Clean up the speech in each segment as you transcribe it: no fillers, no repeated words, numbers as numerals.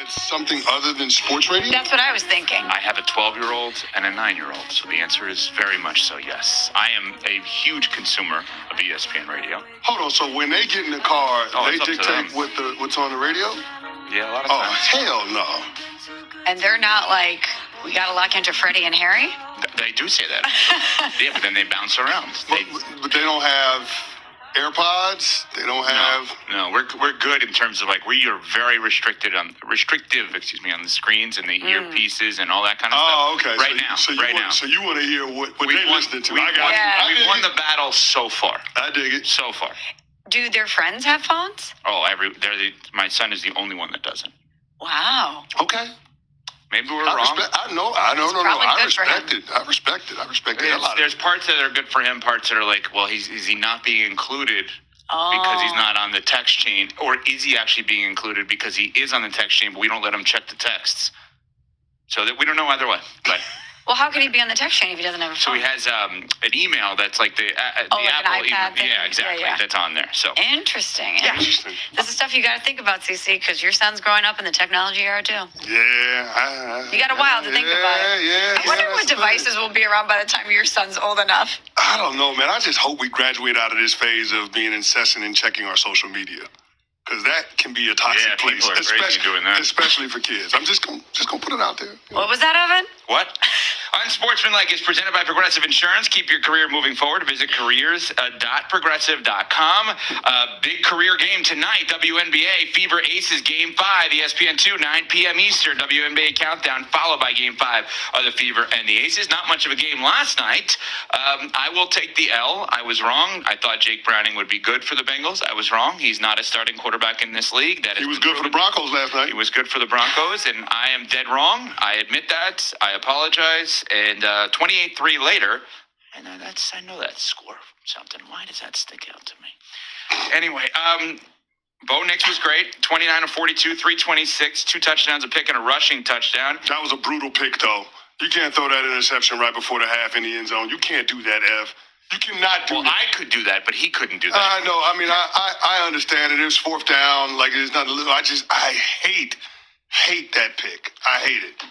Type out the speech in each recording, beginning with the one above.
It's something other than sports radio? That's what I was thinking. I have a 12-year-old and a 9-year-old, so the answer is very much so, yes. I am a huge consumer of ESPN radio. Hold on, so when they get in the car, they dictate what's on the radio? Yeah, a lot of times. Oh, hell no. And they're not like, we got to lock into Freddie and Harry? They do say that. Yeah, but then they bounce around. But they don't have AirPods. They don't have. No, we're good in terms of like we are very restrictive on the screens and the earpieces and all that kind of stuff. Oh, okay. Right now. So you want to hear what they're listening to? We've won the battle so far. I dig it. So far. Do their friends have phones? Oh, my son is the only one that doesn't. Wow. Okay. Maybe we're wrong. I respect it. There's parts that are good for him, parts that are like, well, is he not being included because he's not on the text chain? Or is he actually being included because he is on the text chain, but we don't let him check the texts? So that we don't know either way. But well, how can he be on the text chain if he doesn't have a phone? So he has an email that's like the like Apple an iPad thing? Yeah, exactly. Yeah. That's on there. So Interesting. Interesting. This is stuff you got to think about, CC, because your son's growing up in the technology era too. Yeah. You got a while to think about it. Yeah. I wonder what devices will be around by the time your son's old enough. I don't know, man. I just hope we graduate out of this phase of being incessant in checking our social media. Because that can be a toxic place, people are crazy doing that. Especially for kids. I'm just gonna put it out there. What was that, Evan? What? Unsportsmanlike is presented by Progressive Insurance. Keep your career moving forward. Visit careers.progressive.com. Big career game tonight. WNBA Fever Aces Game 5. ESPN 2, 9 p.m. Eastern. WNBA Countdown, followed by Game 5 of the Fever and the Aces. Not much of a game last night. I will take the L. I was wrong. I thought Jake Browning would be good for the Bengals. I was wrong. He's not a starting quarterback in this league. He was good for the Broncos last night. He was good for the Broncos, and I am dead wrong. I admit that. I apologize. And 28-3 later, and I know that score from something. Why does that stick out to me? Anyway, Bo Nix was great. 29 of 42, 326, 2 touchdowns, a pick, and a rushing touchdown. That was a brutal pick, though. You can't throw that interception right before the half in the end zone. You can't do that, Ev. You cannot do that. Well, I could do that, but he couldn't do that. I know. I mean, I understand it. It was fourth down. Like, it's not a little. I hate that pick. I hate it.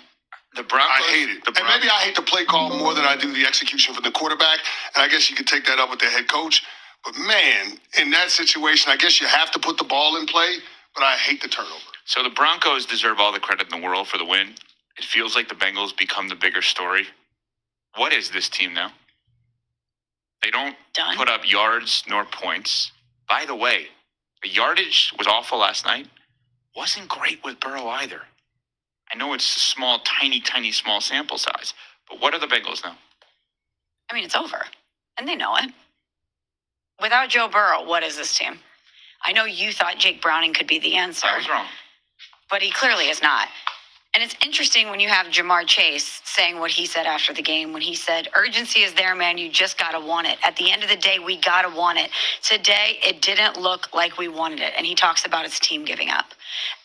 The Broncos. I hate it. And maybe I hate the play call more than I do the execution from the quarterback. And I guess you could take that up with the head coach. But, man, in that situation, I guess you have to put the ball in play. But I hate the turnover. So the Broncos deserve all the credit in the world for the win. It feels like the Bengals become the bigger story. What is this team now? They don't put up yards nor points. By the way, the yardage was awful last night. Wasn't great with Burrow either. I know it's a small, tiny small sample size, but what are the Bengals now? I mean, it's over, and they know it. Without Joe Burrow, what is this team? I know you thought Jake Browning could be the answer. I was wrong. But he clearly is not. And it's interesting when you have Jamar Chase saying what he said after the game, when he said, urgency is there, man. You just got to want it. At the end of the day, we got to want it. Today, it didn't look like we wanted it. And he talks about his team giving up.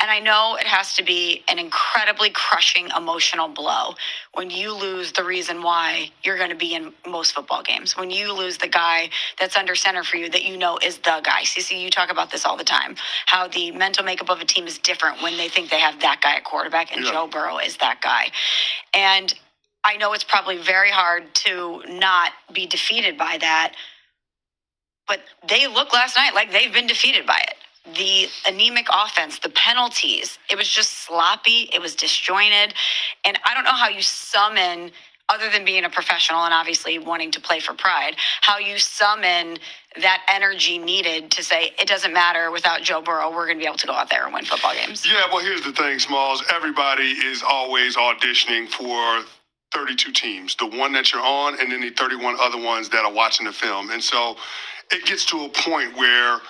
And I know it has to be an incredibly crushing emotional blow when you lose the reason why you're going to be in most football games, when you lose the guy that's under center for you that you know is the guy. CC, you talk about this all the time, how the mental makeup of a team is different when they think they have that guy at quarterback, and Joe Burrow is that guy. And I know it's probably very hard to not be defeated by that, but they look last night like they've been defeated by it. The anemic offense, the penalties, it was just sloppy. It was disjointed. And I don't know how you summon, other than being a professional and obviously wanting to play for pride, how you summon that energy needed to say, it doesn't matter, without Joe Burrow, we're going to be able to go out there and win football games. Yeah, well, here's the thing, Smalls. Everybody is always auditioning for 32 teams, the one that you're on and then the 31 other ones that are watching the film. And so it gets to a point where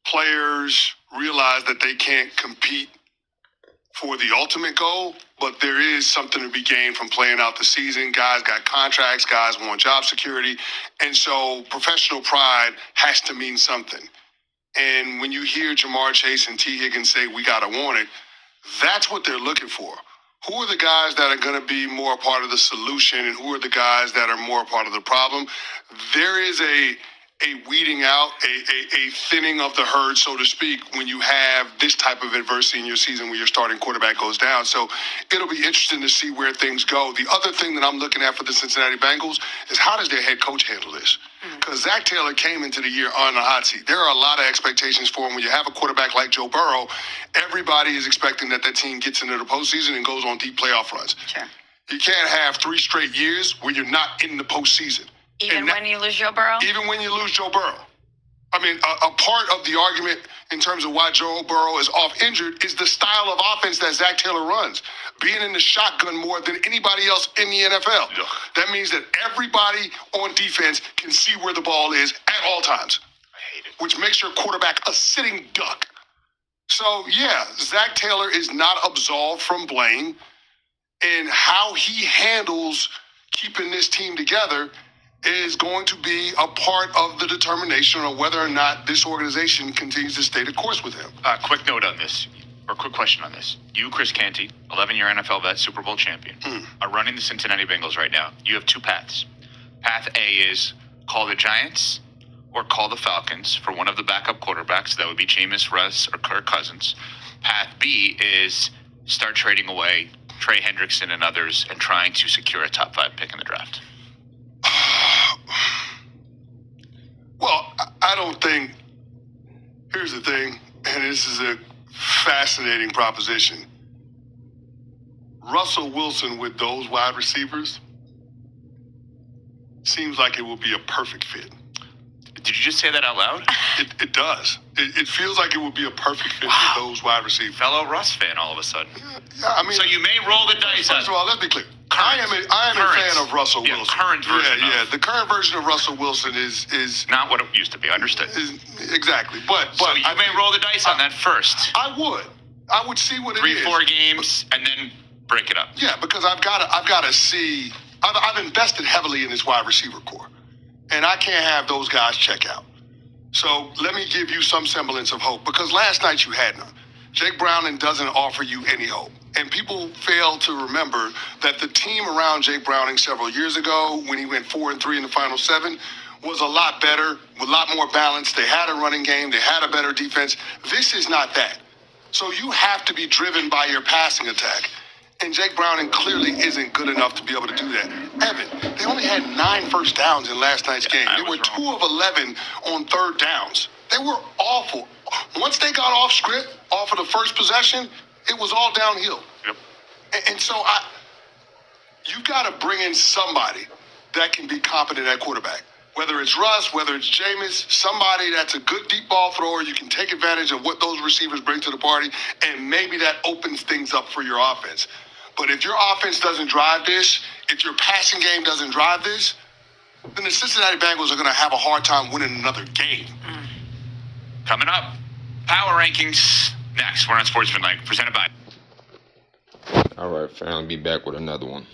players realize that they can't compete for the ultimate goal, but there is something to be gained from playing out the season. Guys got contracts, guys want job security, and so professional pride has to mean something. And when you hear Jamar Chase and T. Higgins say, we got to want it, that's what they're looking for. Who are the guys that are going to be more a part of the solution, and who are the guys that are more a part of the problem? There is a a weeding out, a thinning of the herd, so to speak, when you have this type of adversity in your season when your starting quarterback goes down. So it'll be interesting to see where things go. The other thing that I'm looking at for the Cincinnati Bengals is how does their head coach handle this? Because Zach Taylor came into the year on the hot seat. There are a lot of expectations for him. When you have a quarterback like Joe Burrow, everybody is expecting that team gets into the postseason and goes on deep playoff runs. Sure. You can't have 3 straight years where you're not in the postseason. Even when you lose Joe Burrow? Even when you lose Joe Burrow. I mean, a part of the argument in terms of why Joe Burrow is off injured is the style of offense that Zach Taylor runs, being in the shotgun more than anybody else in the NFL. Ugh. That means that everybody on defense can see where the ball is at all times. I hate it. Which makes your quarterback a sitting duck. So, yeah, Zach Taylor is not absolved from blame in how he handles keeping this team together is going to be a part of the determination of whether or not this organization continues to stay the course with him. Quick note on this, or quick question on this. You, Chris Canty, 11-year NFL vet, Super Bowl champion, are running the Cincinnati Bengals right now. You have 2 paths. Path A is call the Giants or call the Falcons for one of the backup quarterbacks. That would be Jameis, Russ, or Kirk Cousins. Path B is start trading away Trey Hendrickson and others and trying to secure a top 5 pick in the draft. Well, I don't think, here's the thing, and this is a fascinating proposition. Russell Wilson with those wide receivers seems like it will be a perfect fit. Did you just say that out loud? It does. It feels like it would be a perfect fit for those wide receivers. Fellow Russ fan all of a sudden. Yeah, I mean, So you may roll the dice on first of all, let's be clear. I am a Current. fan of Russell Wilson. Current version. Yeah. The current version of Russell Wilson is Not what it used to be. Understood. exactly. But So you may roll the dice on that first. I would see what it is. 3-4 games and then break it up. Yeah, because I've got to see. I've invested heavily in this wide receiver core, and I can't have those guys check out. So let me give you some semblance of hope, because last night you had none. Jake Browning doesn't offer you any hope. And people fail to remember that the team around Jake Browning several years ago, when he went 4-3 in the final 7, was a lot better, a lot more balanced. They had a running game. They had a better defense. This is not that. So you have to be driven by your passing attack. And Jake Browning clearly isn't good enough to be able to do that. Evan, they only had 9 first downs in last night's game. They were 2 of 11 on third downs. They were awful. Once they got off script, off of the first possession, it was all downhill. Yep. And so you've got to bring in somebody that can be competent at quarterback. Whether it's Russ, whether it's Jameis, somebody that's a good deep ball thrower, you can take advantage of what those receivers bring to the party, and maybe that opens things up for your offense. But if your offense doesn't drive this, if your passing game doesn't drive this, then the Cincinnati Bengals are going to have a hard time winning another game. Coming up, power rankings next. We're on Sportsmanlike, presented by. All right, fam. I'll be back with another one.